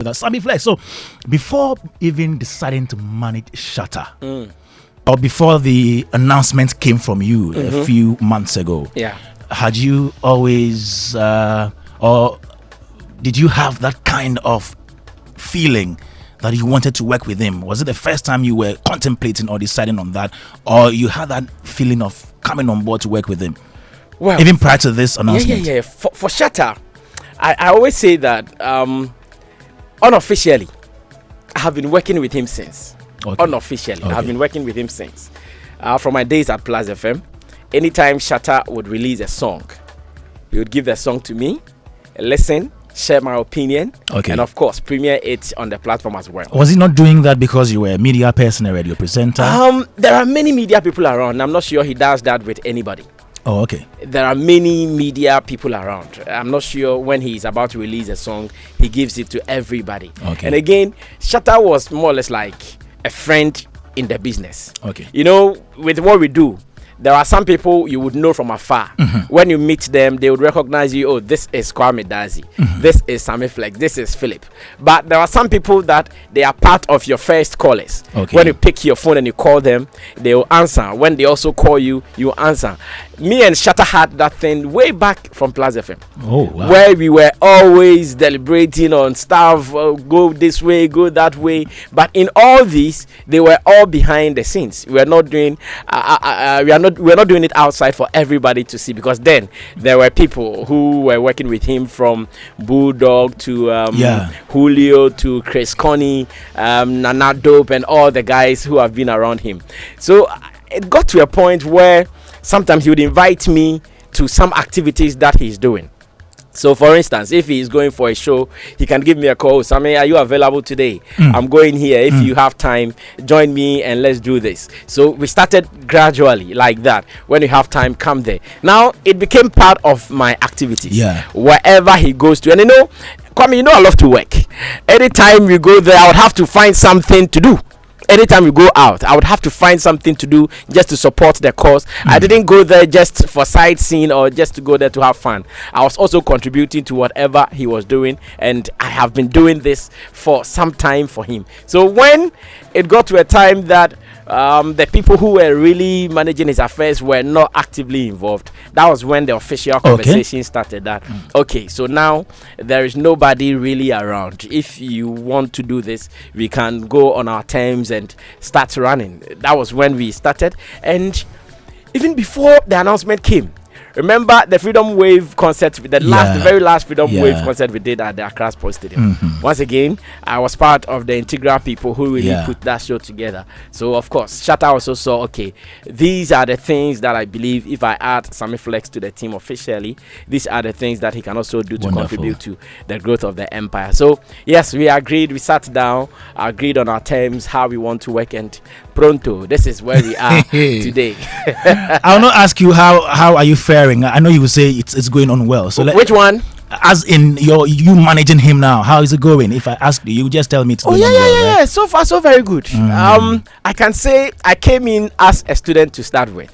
That's Sammy Flex. So, before even deciding to manage Shatta, or before the announcement came from you a few months ago, had you always, or did you have that kind of feeling that you wanted to work with him? Was it the first time you were contemplating or deciding on that, or you had that feeling of coming on board to work with him? Well, even prior to this announcement. For Shatta, I always say that unofficially, I have been working with him since. Unofficially, I've been working with him since. From my days at Plus FM, anytime Shatta would release a song, he would give the song to me, listen, share my opinion, and of course premiere it on the platform as well. Was he not doing that because you were a media person, a radio presenter? There are many media people around. I'm not sure he does that with anybody. There are many media people around. I'm not sure when he's about to release a song, he gives it to everybody. And again, Shatta was more or less like a friend in the business. You know, with what we do, there are some people you would know from afar. When you meet them, they would recognize you. Oh, this is Kwame Dazi. This is Sammy Flex. This is Philip. But there are some people that they are part of your first callers. When you pick your phone and you call them, they will answer. When they also call you, you answer. Me and Shatta had that thing way back from Plus FM. Where we were always deliberating on stuff, go this way, go that way. But in all these, they were all behind the scenes. We are not doing we're not doing it outside for everybody to see, because then there were people who were working with him, from Bulldog to Julio to Chris Connie, Nana Dope, and all the guys who have been around him. So it got to a point where sometimes he would invite me to some activities that he's doing. So, for instance, if he is going for a show, he can give me a call. Sammy, are you available today? I'm going here. If you have time, join me and let's do this. So we started gradually like that. When you have time, come there. Now it became part of my activities. Wherever he goes to, and Kwame, I love to work. Anytime we go there, I would have to find something to do. Anytime we go out, I would have to find something to do just to support the cause. I didn't go there just for sightseeing or just to go there to have fun. I was also contributing to whatever he was doing, and I have been doing this for some time for him. So when it got to a time that the people who were really managing his affairs were not actively involved, that was when the official conversation started. That so now there is nobody really around. If you want to do this, we can go on our terms and start running. That was when we started. And even before the announcement came, remember the Freedom Wave concert, the very last Freedom Wave concert we did at the Accra Sports Stadium. Once again, I was part of the integral people who really put that show together. So of course, Shatta also saw, these are the things that I believe if I add Sammy Flex to the team officially, these are the things that he can also do to contribute to the growth of the empire. So yes, we agreed, we sat down, agreed on our terms, how we want to work, and pronto, this is where we are today. I will not ask you how are you faring. I know you will say it's going on well. So which one? As in you managing him now, how is it going? If I ask you, you just tell me it's going on well, right? So far so very good. I can say I came in as a student to start with.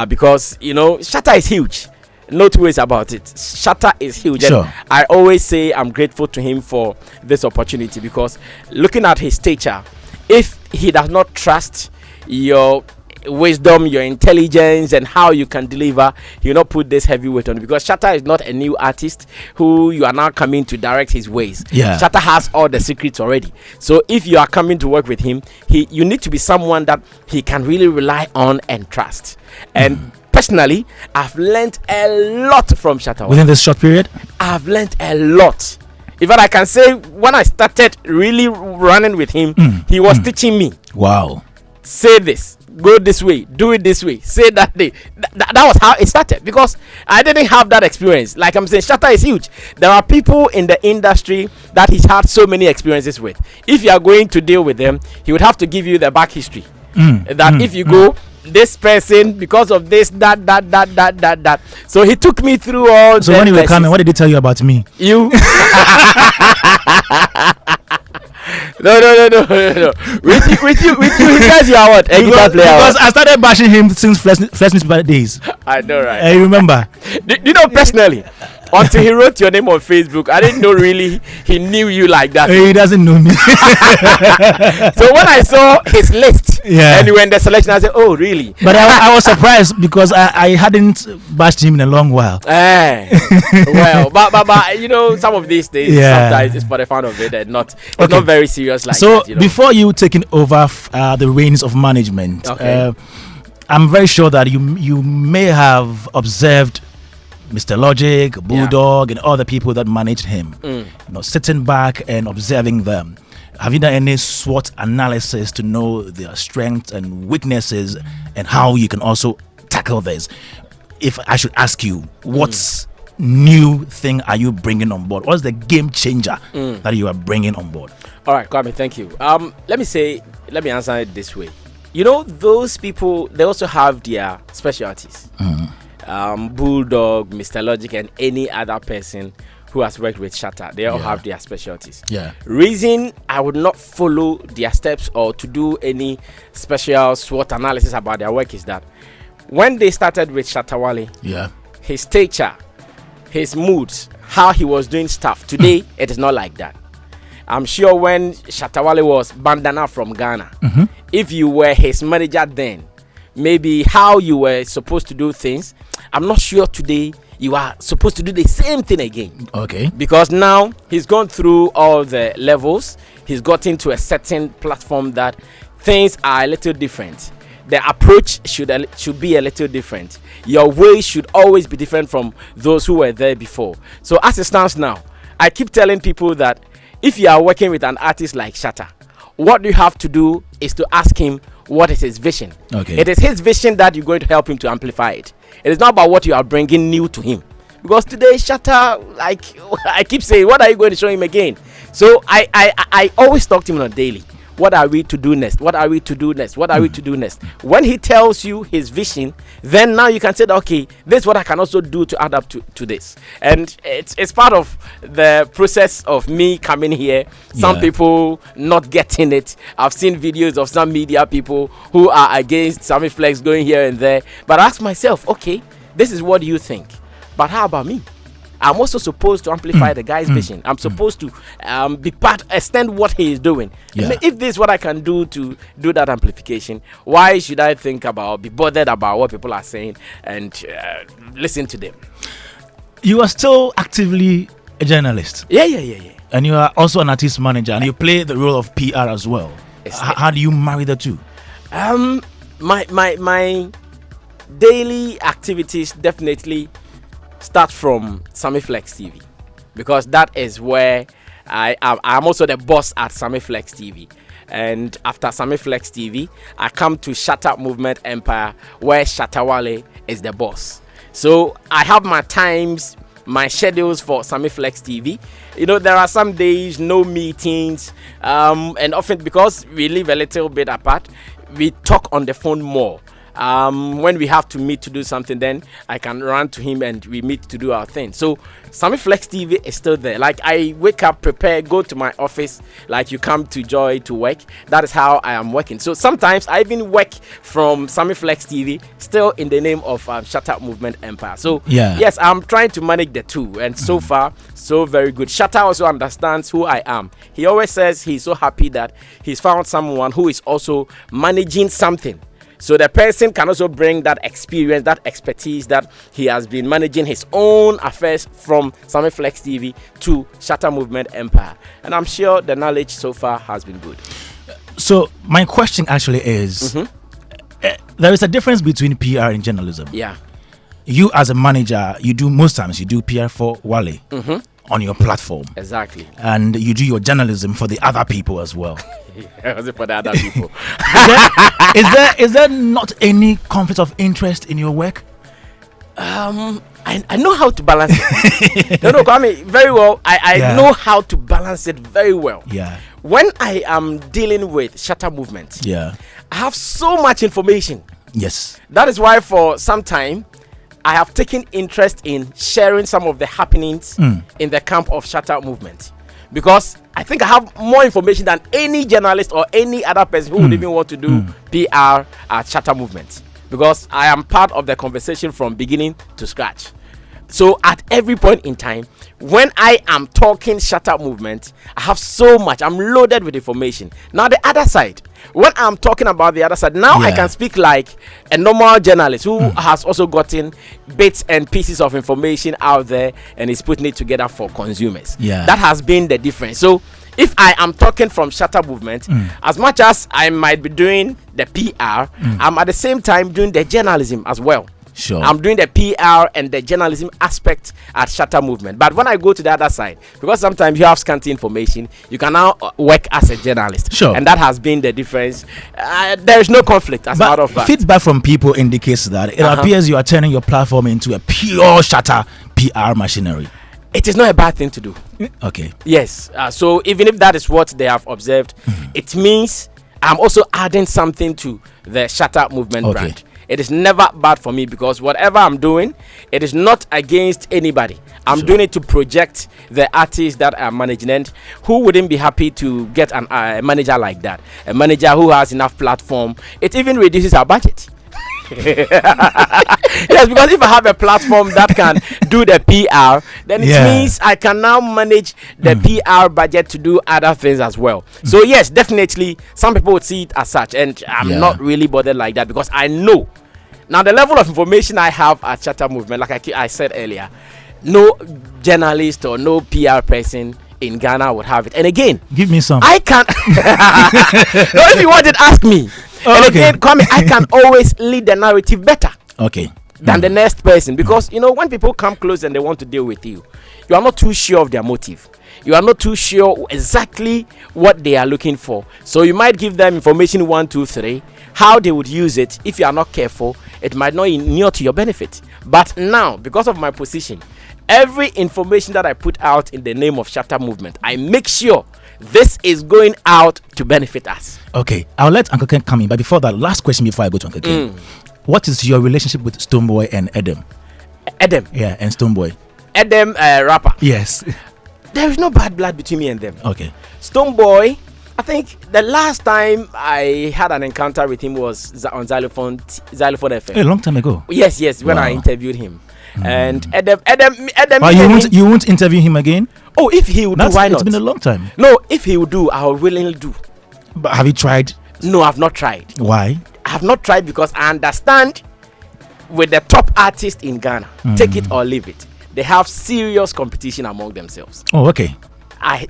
Because Shatta is huge. No two ways about it. Shatta is huge. And I always say I'm grateful to him for this opportunity, because looking at his stature, if he does not trust your wisdom, your intelligence, and how you can deliver, he will not put this heavy weight on it, because Shatta is not a new artist who you are now coming to direct his ways. Shatta has all the secrets already. So if you are coming to work with him, you need to be someone that he can really rely on and trust. And personally, I've learned a lot from Shatta. Within this short period? I've learned a lot. In fact, I can say when I started really running with him, he was teaching me. Wow. Say this, go this way, do it this way, say that day. That was how it started, because I didn't have that experience. Like I'm saying, Shatta is huge. There are people in the industry that he's had so many experiences with. If you are going to deal with them, he would have to give you the back history. If you go, this person, because of this, that. So he took me through all. So when you were coming, what did he tell you about me? You. No. With you, he says you are what? A guitar player. Because I started bashing him since Fresh Newspaper days. I know, right? I remember. Do you know personally? until he wrote your name on Facebook. I didn't know really he knew you like that. He doesn't know me. So when I saw his list, and you were in the selection, I said, "Oh, really?" But I was surprised because I hadn't bashed him in a long while. Well, but you know, some of these things sometimes it's for the fun of it and not not very serious like so that. You know? Before you taking over the reins of management, I'm very sure that you may have observed Mr. Logic, Bulldog, and other people that managed him. You know, sitting back and observing them. Have you done any SWOT analysis to know their strengths and weaknesses and how you can also tackle this? If I should ask you, what's new thing are you bringing on board? What's the game changer that you are bringing on board? All right, Kwame, thank you. Let me answer it this way. You know, those people, they also have their specialties. Bulldog, Mr. Logic, and any other person who has worked with Shatta, they all have their specialties. Reason I would not follow their steps or to do any special SWOT analysis about their work is that when they started with Shatta Wale, his stature, his moods, how he was doing stuff, today it is not like that. I'm sure when Shatta Wale was bandana from Ghana, if you were his manager then, maybe how you were supposed to do things, I'm not sure today you are supposed to do the same thing again. Because now he's gone through all the levels. He's gotten to a certain platform that things are a little different. The approach should be a little different. Your way should always be different from those who were there before. So as it stands now, I keep telling people that if you are working with an artist like Shatta, what you have to do is to ask him what is his vision. It is his vision that you're going to help him to amplify it. It is not about what you are bringing new to him. Because today, Shatta, like I keep saying, what are you going to show him again? So I always talk to him on a daily. What are we to do next? What are we to do next? What are we to do next? When he tells you his vision, then now you can say that, okay, this is what I can also do to add up to this. And it's part of the process of me coming here. Some people not getting it. I've seen videos of some media people who are against Sammy Flex going here and there. But I ask myself, okay, this is what you think. But how about me? I'm also supposed to amplify the guy's vision. I'm supposed to extend what he is doing. If this is what I can do to do that amplification, why should I be bothered about what people are saying and listen to them? You are still actively a journalist. Yeah. And you are also an artist manager, and you play the role of PR as well. How do you marry the two? My daily activities definitely start from Sammy Flex TV, because that is where I'm also the boss at Sammy Flex TV. And after Sammy Flex TV, I come to Shatta Movement Empire, where Shatta Wale is the boss. So I have my times, my schedules for Sammy Flex TV. You know, there are some days no meetings, and often because we live a little bit apart, we talk on the phone more. When we have to meet to do something, then I can run to him and we meet to do our thing. So Sammy Flex TV is still there. Like, I wake up, prepare, go to my office, like you come to Joy to work. That is how I am working. So sometimes I even work from Sammy Flex TV, still in the name of Shatta Movement Empire. So yes, I'm trying to manage the two, and so far so very good. Shatta also understands who I am. He always says he's so happy that he's found someone who is also managing something. So the person can also bring that experience, that expertise that he has been managing his own affairs from Sammy Flex TV to Shatta Movement Empire. And I'm sure the knowledge so far has been good. So my question actually is, there is a difference between PR and journalism. You as a manager, most times you do PR for Wale. On your platform. Exactly. And you do your journalism for the other people as well. For the other people. Is there not any conflict of interest in your work? I know how to balance it. No, Kwame, very well. I know how to balance it very well. When I am dealing with Shatta Movement, I have so much information. That is why for some time I have taken interest in sharing some of the happenings in the camp of Shatta Movement, because I think I have more information than any journalist or any other person who would even want to do PR at Shatta Movement, because I am part of the conversation from beginning to scratch. So at every point in time, when I am talking Shatta movement, I have so much. I'm loaded with information. Now the other side, when I'm talking about the other side, now I can speak like a normal journalist who has also gotten bits and pieces of information out there and is putting it together for consumers. That has been the difference. So if I am talking from Shatta movement, as much as I might be doing the PR, I'm at the same time doing the journalism as well. Sure. I'm doing the PR and the journalism aspect at Shatta movement. But when I go to the other side, because sometimes you have scanty information, you can now work as a journalist. Sure. And that has been the difference. There is no conflict as a matter of fact. Feedback from people indicates that it appears you are turning your platform into a pure Shatta PR machinery. It is not a bad thing to do. Okay. Yes. So even if that is what they have observed, it means I'm also adding something to the Shatta movement brand. It is never bad for me, because whatever I'm doing, it is not against anybody. I'm doing it to project the artists that I'm managing. And who wouldn't be happy to get a manager like that? A manager who has enough platform. It even reduces our budget. Yes, because if I have a platform that can do the PR, then it means I can now manage the PR budget to do other things as well. So yes, definitely some people would see it as such, and I'm not really bothered like that, because I know now the level of information I have at Shatta movement, like I said earlier, no journalist or no PR person in Ghana would have it. And again, give me some. I can't. No, if you want it, ask me. And again, I can always lead the narrative better than the next person, because you know, when people come close and they want to deal with you, you are not too sure of their motive. You are not too sure exactly what they are looking for. So you might give them information 1, 2, 3. How they would use it, if you are not careful, it might not inure to your benefit. But now, because of my position, every information that I put out in the name of Shatta movement, I make sure this is going out to benefit us. Okay, I'll let Uncle Ken come in, but before that, last question before I go to Uncle Ken. What is your relationship with Stonebwoy and Edem? Edem? Yeah, and Stonebwoy. Edem, rapper? Yes. There is no bad blood between me and them. Okay. Stonebwoy, I think the last time I had an encounter with him was on Xylophone FM. A long time ago. Yes, when I interviewed him. And Edem. You won't interview him again? Oh, if he would do, why not? It's been a long time. No, if he would do, I will willingly do. But have you tried? No, I've not tried. Why? I have not tried because I understand with the top artists in Ghana, take it or leave it, they have serious competition among themselves. Oh, okay.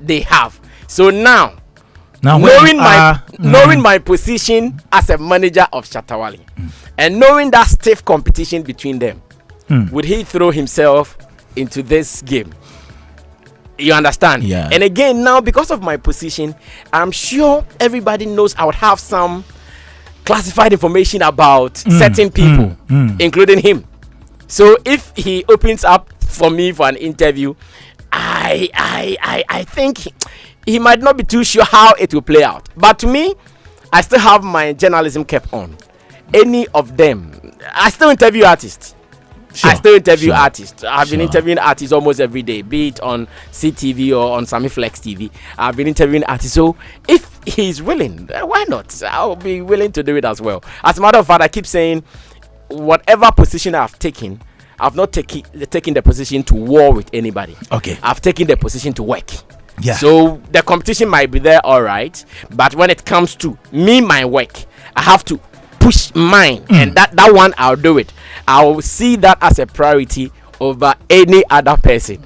They have. So now knowing my position as a manager of Shatta Wale, and knowing that stiff competition between them, would he throw himself into this game? You understand? Yeah. And again, now because of my position, I'm sure everybody knows I would have some classified information about certain people, including him. So if he opens up for me for an interview, I think he might not be too sure how it will play out. But to me, I still have my journalism cap on. Any of them, I still interview artists. I still interview artists. I've been interviewing artists almost every day, be it on CTV or on Sammy Flex TV. I've been interviewing artists. So if he's willing, why not? I'll be willing to do it as well. As a matter of fact, I keep saying, whatever position I've taken, I've not taken the position to war with anybody. Okay. I've taken the position to work. Yeah. So the competition might be there, all right. But when it comes to me, my work, I have to push mine, and that one I'll do it. I'll see that as a priority over any other person.